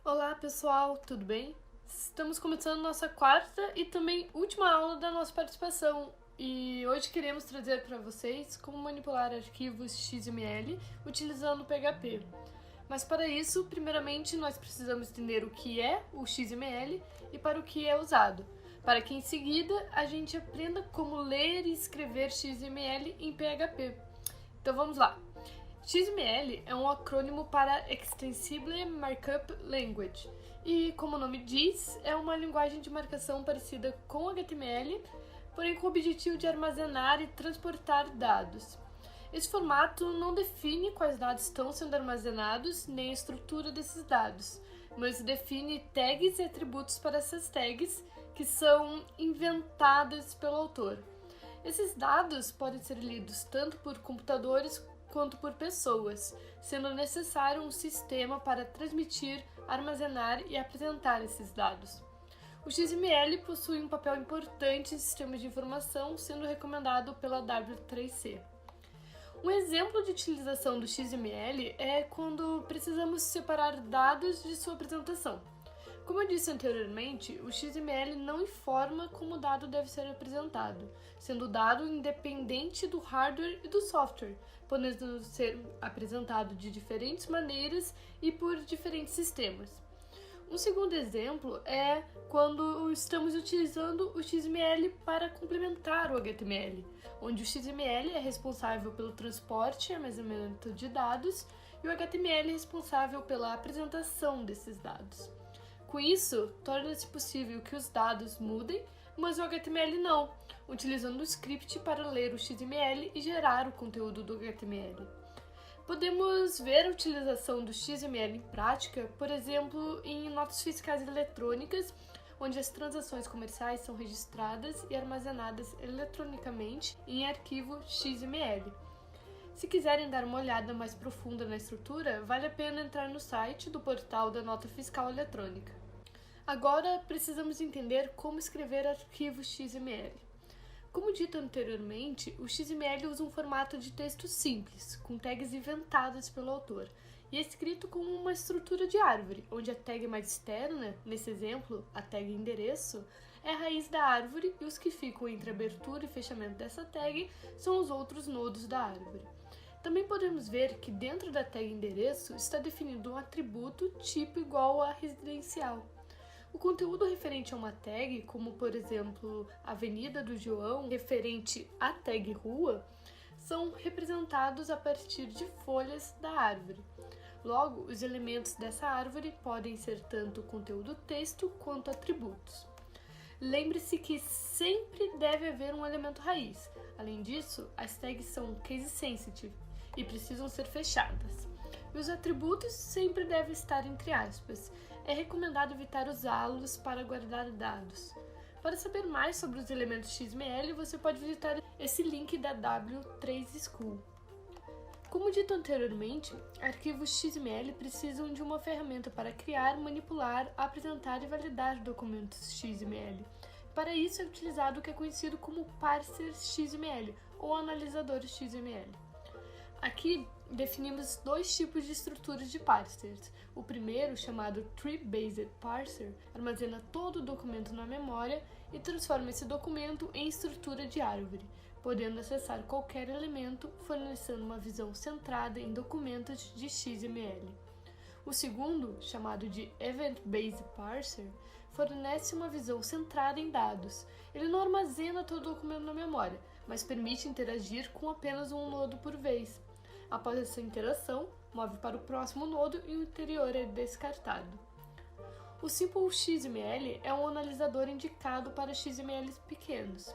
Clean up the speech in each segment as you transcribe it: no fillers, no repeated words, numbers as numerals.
Olá pessoal, tudo bem? Estamos começando nossa quarta e também última aula da nossa participação e hoje queremos trazer para vocês como manipular arquivos XML utilizando o PHP. Mas para isso, primeiramente nós precisamos entender o que é o XML e para o que é usado, para que em seguida a gente aprenda como ler e escrever XML em PHP. Então vamos lá! XML é um acrônimo para Extensible Markup Language e, como o nome diz, é uma linguagem de marcação parecida com HTML, porém com o objetivo de armazenar e transportar dados. Esse formato não define quais dados estão sendo armazenados nem a estrutura desses dados, mas define tags e atributos para essas tags que são inventadas pelo autor. Esses dados podem ser lidos tanto por computadores quanto por pessoas, sendo necessário um sistema para transmitir, armazenar e apresentar esses dados. O XML possui um papel importante em sistemas de informação, sendo recomendado pela W3C. Um exemplo de utilização do XML é quando precisamos separar dados de sua apresentação. Como eu disse anteriormente, o XML não informa como o dado deve ser apresentado, sendo o dado independente do hardware e do software, podendo ser apresentado de diferentes maneiras e por diferentes sistemas. Um segundo exemplo é quando estamos utilizando o XML para complementar o HTML, onde o XML é responsável pelo transporte e armazenamento de dados e o HTML é responsável pela apresentação desses dados. Com isso, torna-se possível que os dados mudem, mas o HTML não, utilizando o script para ler o XML e gerar o conteúdo do HTML. Podemos ver a utilização do XML em prática, por exemplo, em notas fiscais eletrônicas, onde as transações comerciais são registradas e armazenadas eletronicamente em arquivo XML. Se quiserem dar uma olhada mais profunda na estrutura, vale a pena entrar no site do portal da Nota Fiscal Eletrônica. Agora, precisamos entender como escrever arquivos XML. Como dito anteriormente, o XML usa um formato de texto simples, com tags inventadas pelo autor, e é escrito com uma estrutura de árvore, onde a tag mais externa, nesse exemplo, a tag endereço, é a raiz da árvore e os que ficam entre a abertura e fechamento dessa tag são os outros nodos da árvore. Também podemos ver que dentro da tag endereço está definido um atributo tipo igual a residencial. O conteúdo referente a uma tag, como por exemplo Avenida do João, referente à tag rua, são representados a partir de folhas da árvore. Logo, os elementos dessa árvore podem ser tanto conteúdo texto quanto atributos. Lembre-se que sempre deve haver um elemento raiz. Além disso, as tags são case sensitive e precisam ser fechadas. E os atributos sempre devem estar entre aspas. É recomendado evitar usá-los para guardar dados. Para saber mais sobre os elementos XML, você pode visitar esse link da W3 School. Como dito anteriormente, arquivos XML precisam de uma ferramenta para criar, manipular, apresentar e validar documentos XML. Para isso é utilizado o que é conhecido como parser XML ou analisador XML. Aqui definimos dois tipos de estruturas de parsers. O primeiro, chamado Tree-Based Parser, armazena todo o documento na memória e transforma esse documento em estrutura de árvore, podendo acessar qualquer elemento, fornecendo uma visão centrada em documentos de XML. O segundo, chamado de Event-Based Parser, fornece uma visão centrada em dados. Ele não armazena todo o documento na memória, mas permite interagir com apenas um nodo por vez. Após essa interação, move para o próximo nodo e o interior é descartado. O Simple XML é um analisador indicado para XMLs pequenos.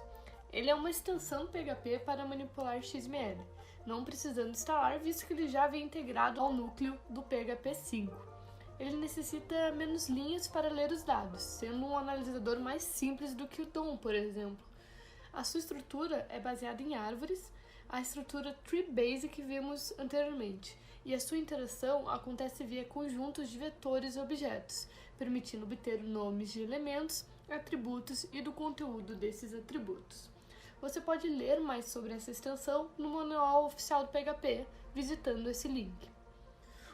Ele é uma extensão do PHP para manipular XML, não precisando instalar, visto que ele já vem integrado ao núcleo do PHP 5. Ele necessita menos linhas para ler os dados, sendo um analisador mais simples do que o DOM, por exemplo. A sua estrutura é baseada em árvores, a estrutura tree-based que vimos anteriormente, e a sua interação acontece via conjuntos de vetores e objetos, permitindo obter nomes de elementos, atributos e do conteúdo desses atributos. Você pode ler mais sobre essa extensão no manual oficial do PHP, visitando esse link.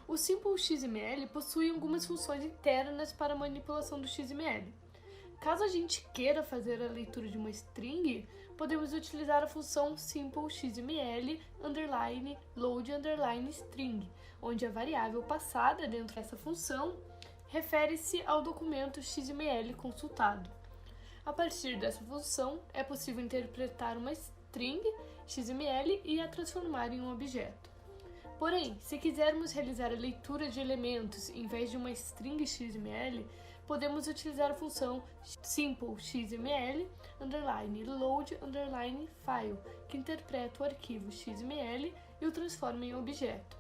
O Simple XML possui algumas funções internas para a manipulação do XML. Caso a gente queira fazer a leitura de uma string, podemos utilizar a função Simple XML _load _string, onde a variável passada dentro dessa função refere-se ao documento XML consultado. A partir dessa função, é possível interpretar uma string XML e a transformar em um objeto. Porém, se quisermos realizar a leitura de elementos em vez de uma string XML, podemos utilizar a função Simple XML _load _file, que interpreta o arquivo XML e o transforma em objeto,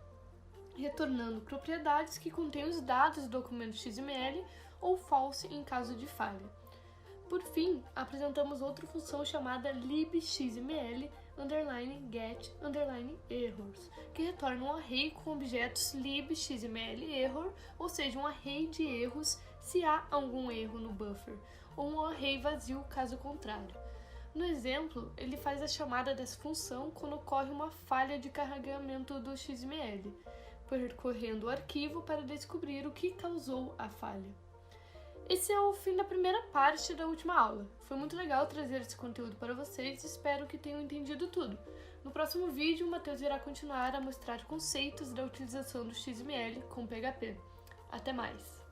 retornando propriedades que contêm os dados do documento XML ou false em caso de falha. Por fim, apresentamos outra função chamada libxml _get _errors, que retorna um array com objetos libxml_error, ou seja, um array de erros se há algum erro no buffer, ou um array vazio caso contrário. No exemplo, ele faz a chamada dessa função quando ocorre uma falha de carregamento do XML, percorrendo o arquivo para descobrir o que causou a falha. Esse é o fim da primeira parte da última aula. Foi muito legal trazer esse conteúdo para vocês e espero que tenham entendido tudo. No próximo vídeo, o Matheus irá continuar a mostrar conceitos da utilização do XML com PHP. Até mais!